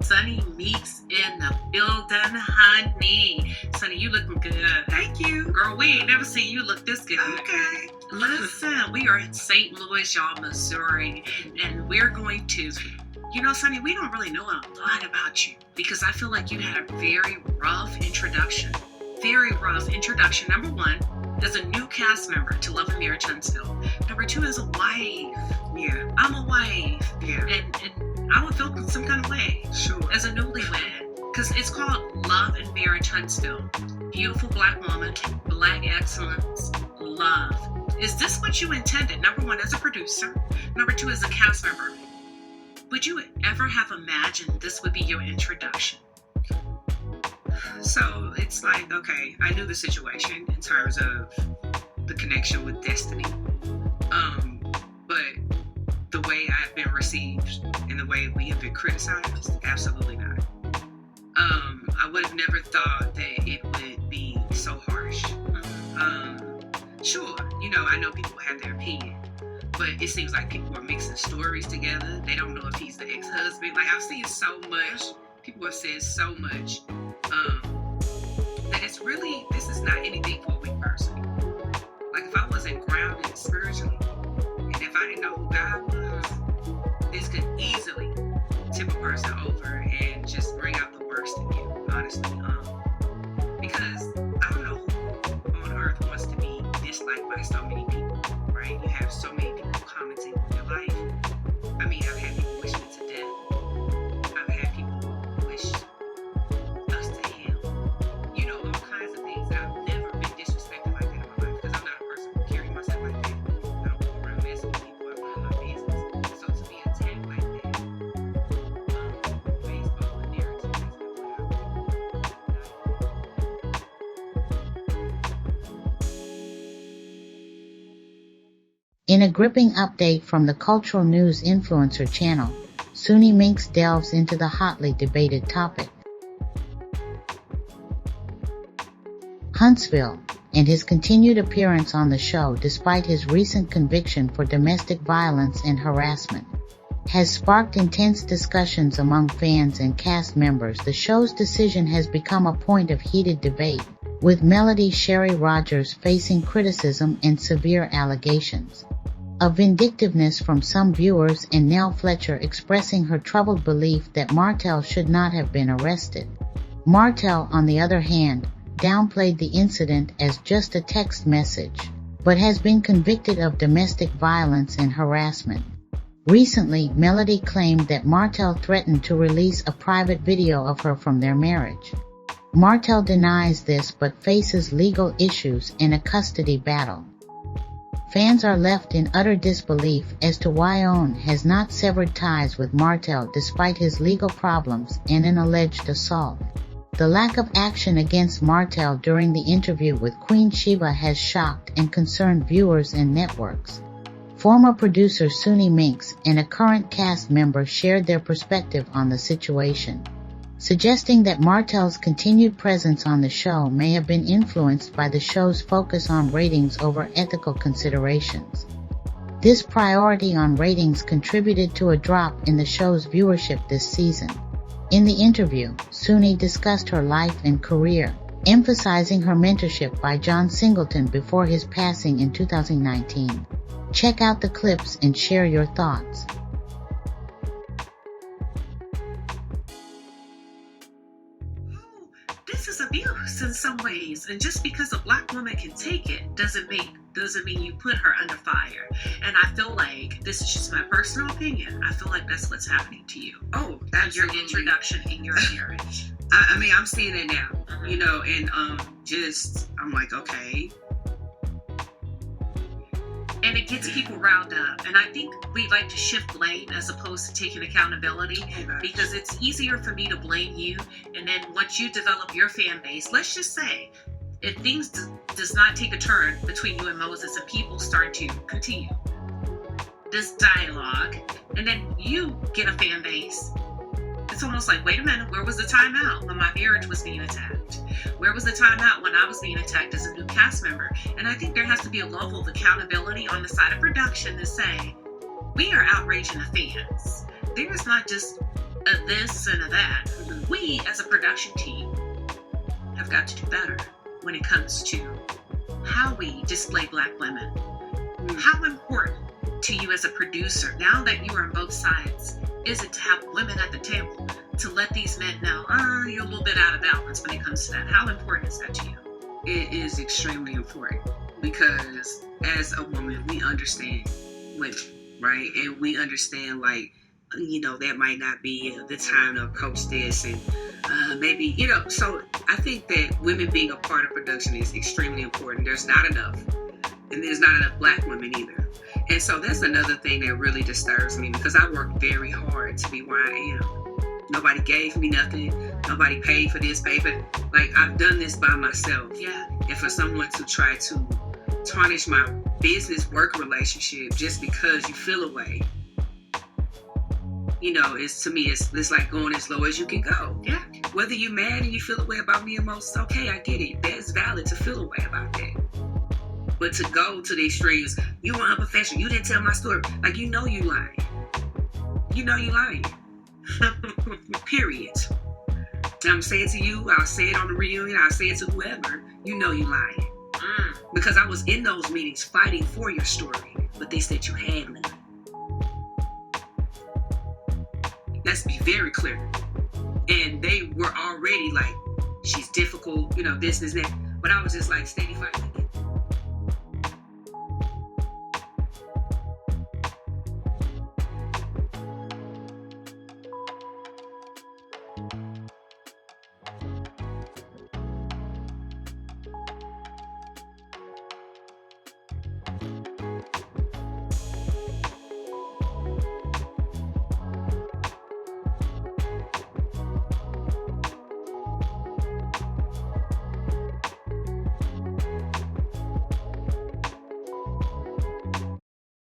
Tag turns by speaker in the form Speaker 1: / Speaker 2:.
Speaker 1: Sunni Minx in the building, honey. Sunni, you looking good.
Speaker 2: Thank you.
Speaker 1: Girl, we ain't never seen you look this good.
Speaker 2: Okay.
Speaker 1: Listen, we are in St. Louis, y'all, Missouri, and we're going to, Sunni, we don't really know a lot about you because I feel like you had a very rough introduction. Very rough introduction. Number one, as a new cast member to Love and Marriage Huntsville. Number two, as a wife.
Speaker 2: Yeah.
Speaker 1: I'm a wife.
Speaker 2: Yeah.
Speaker 1: And I would feel some kind of way.
Speaker 2: Sure.
Speaker 1: As a newlywed. Because it's called Love and Marriage Huntsville. Beautiful black woman, black excellence, love. Is this what you intended? Number one, as a producer. Number two, as a cast member. Would you ever have imagined this would be your introduction?
Speaker 2: So it's like, okay, I knew the situation in terms of the connection with Destiny. But the way I've been received and the way we have been criticized, absolutely not. I would have never thought that it would be so harsh. Sure, I know people have their opinion, but it seems like people are mixing stories together. They don't know if he's the ex-husband. Like, I've seen so much. People have said so much. That it's really, this is not anything for a weak person. Like, if I wasn't grounded spiritually, and if I didn't know who God was, this could easily tip a person over and just bring out the worst in you, honestly. Because I don't know who on earth wants to be disliked by so many people, right? You have so many people commenting on your life. I mean, I've had people wish me to death. I've had people wish us to hell. All kinds of things. I've never been disrespected like that in my life because I'm not a person who carry myself like that. I don't go around messing with people. I mind my business. So to be attacked like that, based on the narrative that's been put out.
Speaker 3: In a gripping update from the Cultural News Influencer channel, Sunni Minx delves into the hotly debated topic. Huntsville, and his continued appearance on the show despite his recent conviction for domestic violence and harassment, has sparked intense discussions among fans and cast members. The show's decision has become a point of heated debate, with Melody Shari Rodgers facing criticism and severe allegations of vindictiveness from some viewers, and Nell Fletcher expressing her troubled belief that Martell should not have been arrested. Martell, on the other hand, downplayed the incident as just a text message, but has been convicted of domestic violence and harassment. Recently, Melody claimed that Martell threatened to release a private video of her from their marriage. Martell denies this but faces legal issues and a custody battle. Fans are left in utter disbelief as to why OWN has not severed ties with Martell despite his legal problems and an alleged assault. The lack of action against Martell during the interview with Queen Shiba has shocked and concerned viewers and networks. Former producer Sunni Minx and a current cast member shared their perspective on the situation, suggesting that Martell's continued presence on the show may have been influenced by the show's focus on ratings over ethical considerations. This priority on ratings contributed to a drop in the show's viewership this season. In the interview, Sunni discussed her life and career, emphasizing her mentorship by John Singleton before his passing in 2019. Check out the clips and share your thoughts.
Speaker 1: This is abuse in some ways, and just because a black woman can take it doesn't mean you put her under fire. And I feel like, this is just my personal opinion, I feel like that's what's happening to you.
Speaker 2: Oh,
Speaker 1: that's your introduction in your marriage.
Speaker 2: I mean, I'm seeing it now, and I'm like, okay.
Speaker 1: And it gets people riled up. And I think we like to shift blame as opposed to taking accountability, because it's easier for me to blame you. And then once you develop your fan base, let's just say, if things does not take a turn between you and Moses and people start to continue this dialogue, and then you get a fan base, it's almost like, wait a minute, where was the timeout when my marriage was being attacked? Where was the timeout when I was being attacked as a new cast member? And I think there has to be a level of accountability on the side of production to say, we are outraging the fans. There is not just a this and a that. We, as a production team, have got to do better when it comes to how we display Black women. How important to you as a producer, now that you are on both sides, is it to have women at the table to let these men know, you're a little bit out of balance when it comes to that? How important is that to you?
Speaker 2: It is extremely important because as a woman, we understand women, right? And we understand, like, that might not be the time to approach this, and maybe, so I think that women being a part of production is extremely important. There's not enough, and there's not enough Black women either. And so that's another thing that really disturbs me, because I worked very hard to be where I am. Nobody gave me nothing. Nobody paid for this, paid for, like, I've done this by myself.
Speaker 1: Yeah.
Speaker 2: And for someone to try to tarnish my business work relationship just because you feel a way, it's, to me, it's like going as low as you can go.
Speaker 1: Yeah.
Speaker 2: Whether you're mad and you feel a way about me or most, okay, I get it. That's valid to feel a way about that. But to go to the extremes, you were unprofessional, you didn't tell my story. Like, you lying. You lying. Period. And I'm saying to you, I'll say it on the reunion, I'll say it to whoever, you lying. Because I was in those meetings fighting for your story, but they said you had none. Let's be very clear. And they were already like, she's difficult, this, that. But I was just like, steady fighting.